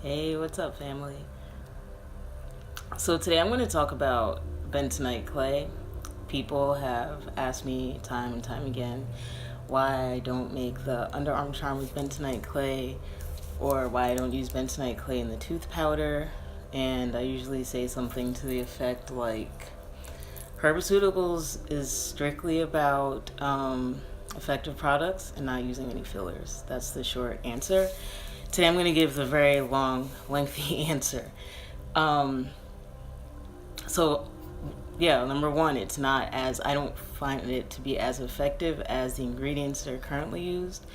Hey, what's up, family? So, today I'm going to talk about bentonite clay. People have asked me time and time again why I don't make the underarm charm with bentonite clay or why I don't use bentonite clay in the tooth powder. And I usually say something to the effect like Herbaceutikals is strictly about effective products and not using any fillers. That's the short answer. Today I'm going to give the very long, lengthy answer. Um, so, yeah, number one, I don't find it to be as effective as the ingredients that are currently used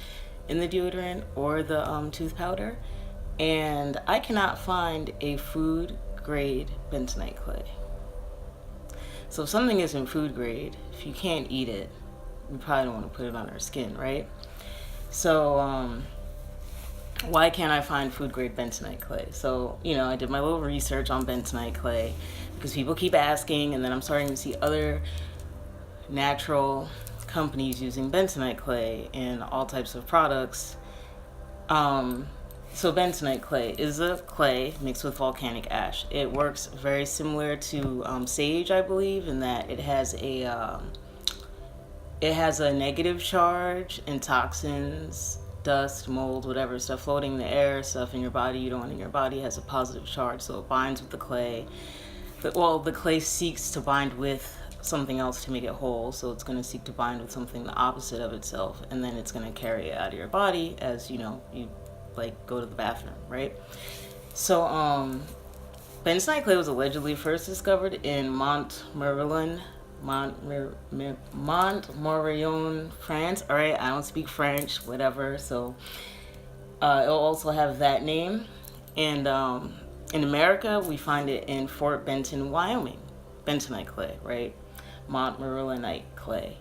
in the deodorant or the tooth powder. And I cannot find a food grade bentonite clay. So if something isn't food grade, if you can't eat it, we probably don't want to put it on our skin, right? So, why can't I find food grade bentonite clay? So, I did my little research on bentonite clay because people keep asking, and then I'm starting to see other natural companies using bentonite clay in all types of products. So bentonite clay is a clay mixed with volcanic ash. It works very similar to sage, I believe, in that it has a negative charge and toxins, dust, mold, whatever stuff floating in the air, stuff in your body you don't want in your body has a positive charge, so it binds with the clay. The clay seeks to bind with something else to make it whole, so it's going to seek to bind with something the opposite of itself, and then it's going to carry it out of your body as you like go to the bathroom, right? So bentonite clay was allegedly first discovered in Montmorillon, France. All right, I don't speak French, whatever. So it'll also have that name. And in America, we find it in Fort Benton, Wyoming. Bentonite clay, right? Montmorillonite clay.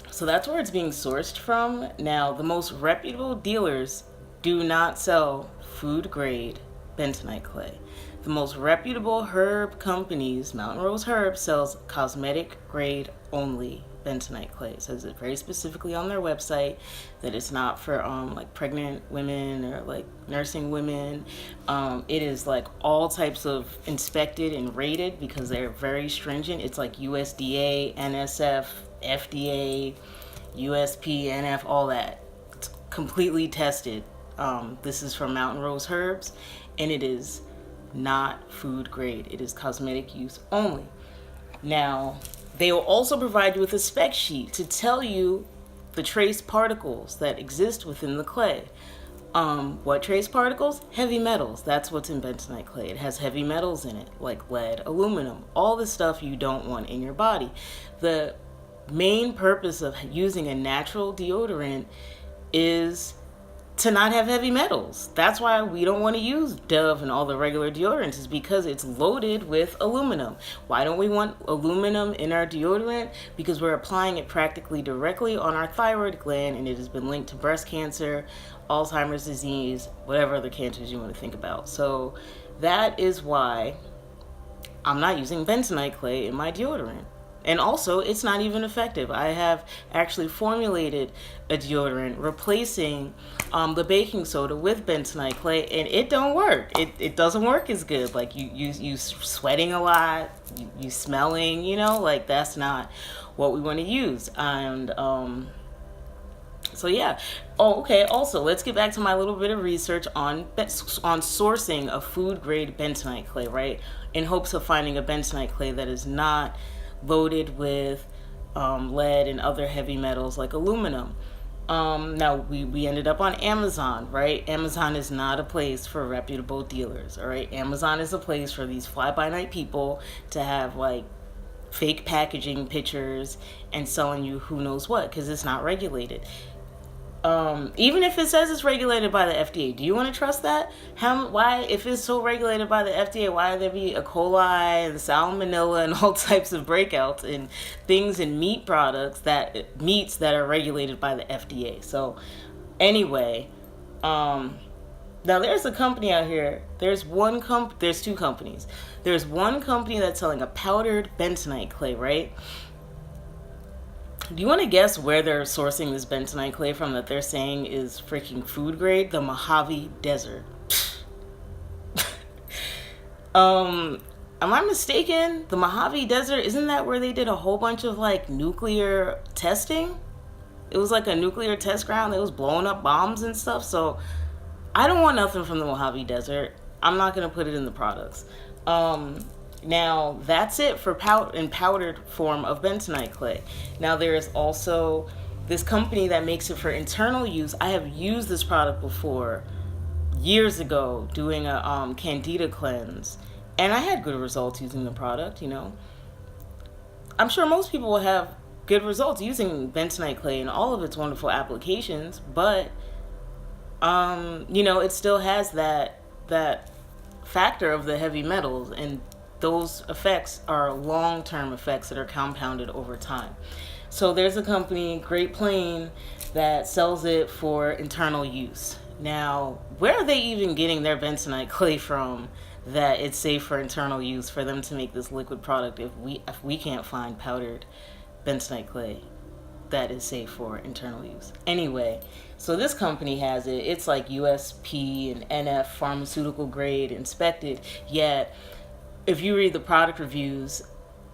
So that's where it's being sourced from. Now, the most reputable dealers do not sell food grade bentonite clay. The most reputable herb companies, Mountain Rose Herb, sells cosmetic grade only bentonite clay. It says it very specifically on their website that it's not for like pregnant women or like nursing women. It is like all types of inspected and rated because they're very stringent. It's like USDA, NSF, FDA, USP, NF, all that. It's completely tested. This is from Mountain Rose Herbs, and it is not food grade. It is cosmetic use only. Now, they will also provide you with a spec sheet to tell you the trace particles that exist within the clay. What trace particles? Heavy metals. That's what's in bentonite clay. It has heavy metals in it, like lead, aluminum, all the stuff you don't want in your body. The main purpose of using a natural deodorant is to not have heavy metals. That's why we don't want to use Dove and all the regular deodorants, is because it's loaded with aluminum. Why don't we want aluminum in our deodorant? Because we're applying it practically directly on our thyroid gland, and it has been linked to breast cancer, Alzheimer's disease, whatever other cancers you want to think about. So that is why I'm not using bentonite clay in my deodorant. And also, it's not even effective. I have actually formulated a deodorant replacing the baking soda with bentonite clay, and it don't work. It doesn't work as good. Like you sweating a lot, you smelling, like that's not what we want to use. And so yeah. Oh, okay. Also, let's get back to my little bit of research on sourcing a food grade bentonite clay, right? In hopes of finding a bentonite clay that is not loaded with lead and other heavy metals like aluminum. Now, we ended up on Amazon, right? Amazon is not a place for reputable dealers, all right? Amazon is a place for these fly-by-night people to have, like, fake packaging pictures and selling you who knows what, because it's not regulated. Even if it says it's regulated by the FDA, do you want to trust that? Why, if it's so regulated by the FDA, why would there be E. coli and salmonella and all types of breakouts and things in meats that are regulated by the FDA? So, anyway, now there's a company out here. There's two companies. There's one company that's selling a powdered bentonite clay, right? Do you want to guess where they're sourcing this bentonite clay from that they're saying is freaking food grade? The Mojave Desert. Am I mistaken? The Mojave Desert, isn't that where they did a whole bunch of like nuclear testing? It was like a nuclear test ground that was blowing up bombs and stuff. So I don't want nothing from the Mojave Desert. I'm not gonna put it in the products. Now that's it for powdered form of bentonite clay. Now there is also this company that makes it for internal use. I have used this product before, years ago, doing a candida cleanse, and I had good results using the product. I'm sure most people will have good results using bentonite clay and all of its wonderful applications, but it still has that factor of the heavy metals, and those effects are long-term effects that are compounded over time. So there's a company, Great Plain, that sells it for internal use. Now, where are they even getting their bentonite clay from that it's safe for internal use for them to make this liquid product if we can't find powdered bentonite clay that is safe for internal use? Anyway, so this company has it. It's like USP and NF pharmaceutical grade inspected, yet if you read the product reviews,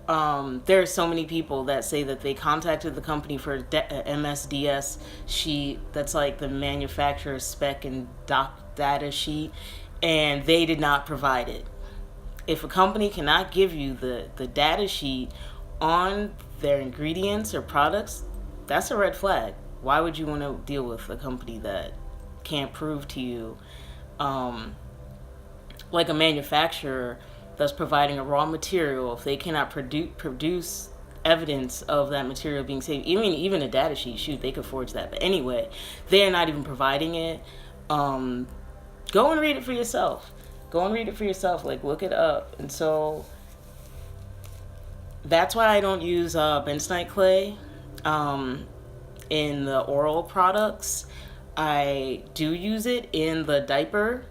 there are so many people that say that they contacted the company for MSDS sheet, that's like the manufacturer's spec and doc data sheet, and they did not provide it. If a company cannot give you the data sheet on their ingredients or products, that's a red flag. Why would you want to deal with a company that can't prove to you, like a manufacturer that's providing a raw material, if they cannot produce evidence of that material being safe, even a data sheet, shoot, they could forge that. But anyway, they're not even providing it. Go and read it for yourself. Like, look it up. And so that's why I don't use bentonite clay in the oral products. I do use it in the diaper,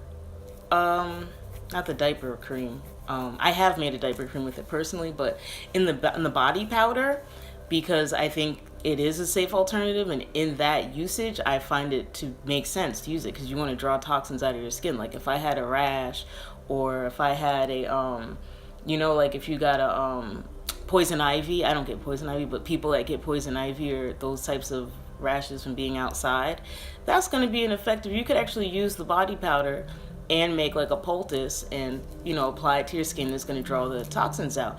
not the diaper cream. I have made a diaper cream with it personally, but in the body powder, because I think it is a safe alternative, and in that usage, I find it to make sense to use it because you want to draw toxins out of your skin. Like if I had a rash, or if I had a, like if you got a poison ivy. I don't get poison ivy, but people that get poison ivy or those types of rashes from being outside, that's going to be an effective. You could actually use the body powder and make like a poultice and apply it to your skin. That's going to draw the toxins out.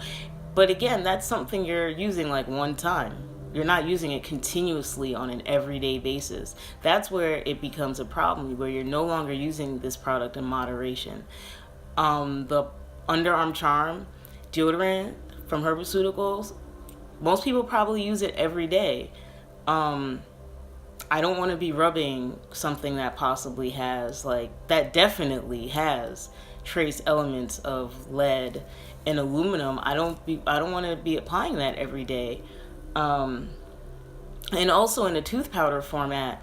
But again, that's something you're using like one time. You're not using it continuously on an everyday basis. That's where it becomes a problem, where you're no longer using this product in moderation. The underarm charm deodorant from Herbaceutikals, most people probably use it every day. I don't want to be rubbing something that possibly has, that definitely has trace elements of lead and aluminum. I don't want to be applying that every day. And also in a tooth powder format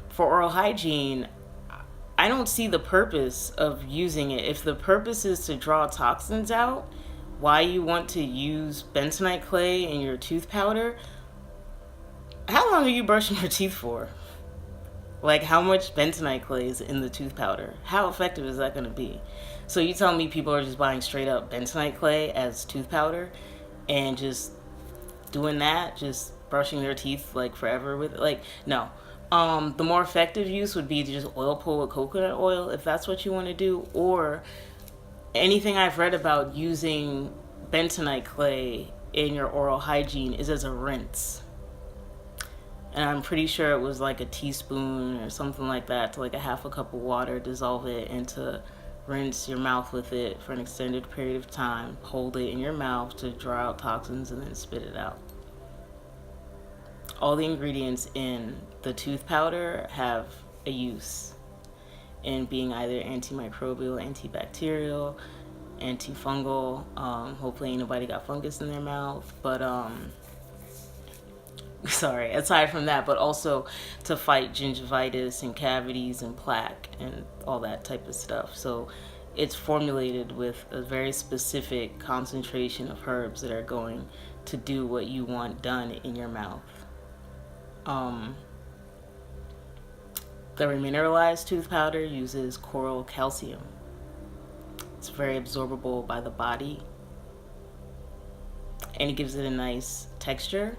for oral hygiene, I don't see the purpose of using it. If the purpose is to draw toxins out, why you want to use bentonite clay in your tooth powder? How long are you brushing your teeth for? Like, how much bentonite clay is in the tooth powder? How effective is that going to be? So you tell me people are just buying straight up bentonite clay as tooth powder and just doing that, just brushing their teeth like forever with it? Like, no. The more effective use would be to just oil pull with coconut oil if that's what you want to do, or anything I've read about using bentonite clay in your oral hygiene is as a rinse. And I'm pretty sure it was like a teaspoon or something like that to like a half a cup of water, dissolve it, and to rinse your mouth with it for an extended period of time. Hold it in your mouth to draw out toxins and then spit it out. All the ingredients in the tooth powder have a use in being either antimicrobial, antibacterial, antifungal. Hopefully ain't nobody got fungus in their mouth, but sorry, aside from that, but also to fight gingivitis and cavities and plaque and all that type of stuff. So it's formulated with a very specific concentration of herbs that are going to do what you want done in your mouth. The remineralized tooth powder uses coral calcium. It's very absorbable by the body, and it gives it a nice texture,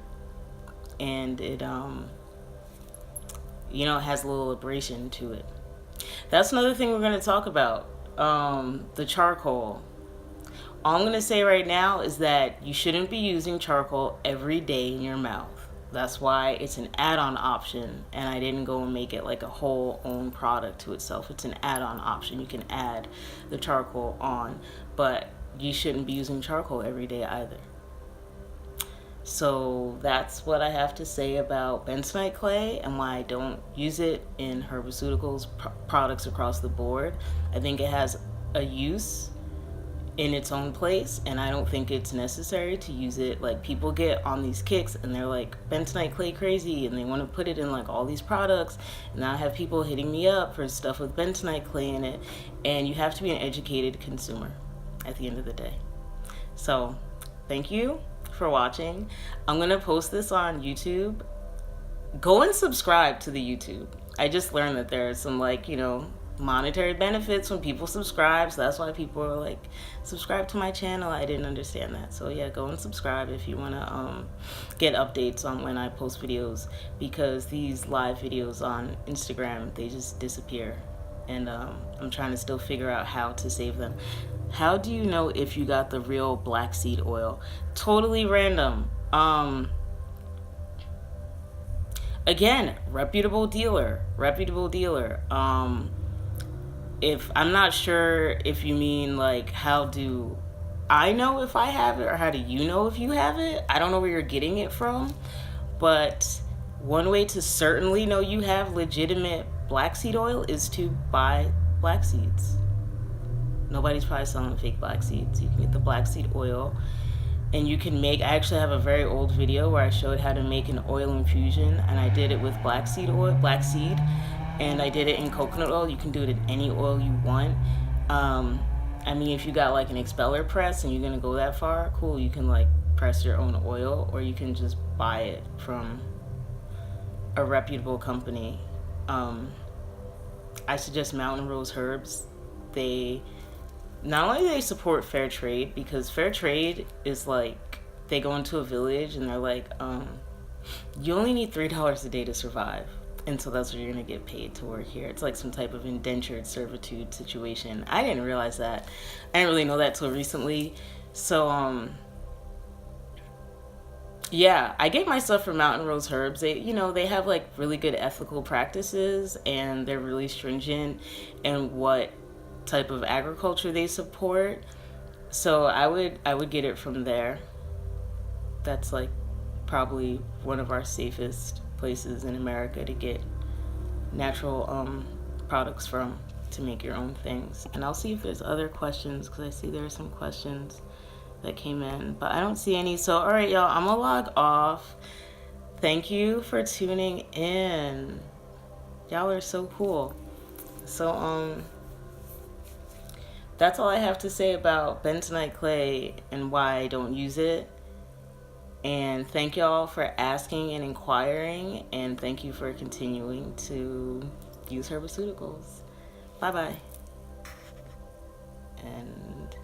and it it has a little abrasion to it. That's another thing we're going to talk about, the charcoal. All I'm going to say right now is that you shouldn't be using charcoal every day in your mouth. That's why it's an add-on option, and I didn't go and make it like a whole own product to itself. It's an add-on option. You can add the charcoal on, but you shouldn't be using charcoal every day either. So that's what I have to say about bentonite clay and why I don't use it in Herbaceutikals products across the board. I think it has a use in its own place, and I don't think it's necessary to use it. Like, people get on these kicks and they're like bentonite clay crazy, and they want to put it in like all these products, and I have people hitting me up for stuff with bentonite clay in it, and you have to be an educated consumer at the end of the day. So thank you for watching. I'm gonna post this on YouTube. Go and subscribe to the YouTube. I just learned that there are some monetary benefits when people subscribe, so that's why people are like, subscribe to my channel. I didn't understand that. So yeah, go and subscribe if you want to get updates on when I post videos, because these live videos on Instagram, they just disappear, and I'm trying to still figure out how to save them. How do you know if you got the real black seed oil? Totally random. Again, reputable dealer. If I'm not sure if you mean like, how do I know if I have it, or how do you know if you have it? I don't know where you're getting it from, but one way to certainly know you have legitimate black seed oil is to buy black seeds. Nobody's probably selling fake black seeds. You can get the black seed oil, and you can make, I actually have a very old video where I showed how to make an oil infusion, and I did it with black seed, and I did it in coconut oil. You can do it in any oil you want. I mean, if you got like an expeller press and you're gonna go that far, cool, you can like press your own oil, or you can just buy it from a reputable company. I suggest Mountain Rose Herbs. They not only they support fair trade, because fair trade is like, they go into a village and they're like, you only need $3 a day to survive, and so that's what you're gonna get paid to work here. It's like some type of indentured servitude situation. I didn't realize that. I didn't really know that till recently. So yeah, I get my stuff from Mountain Rose Herbs. They have like really good ethical practices, and they're really stringent in what type of agriculture they support. So I would get it from there. That's like probably one of our safest places in America to get natural products from, to make your own things. And I'll see if there's other questions, because I see there are some questions that came in, but I don't see any. So all right, y'all, I'm gonna log off. Thank you for tuning in. Y'all are so cool. So that's all I have to say about bentonite clay and why I don't use it. And thank y'all for asking and inquiring, and thank you for continuing to use Herbaceutikals. Bye bye. And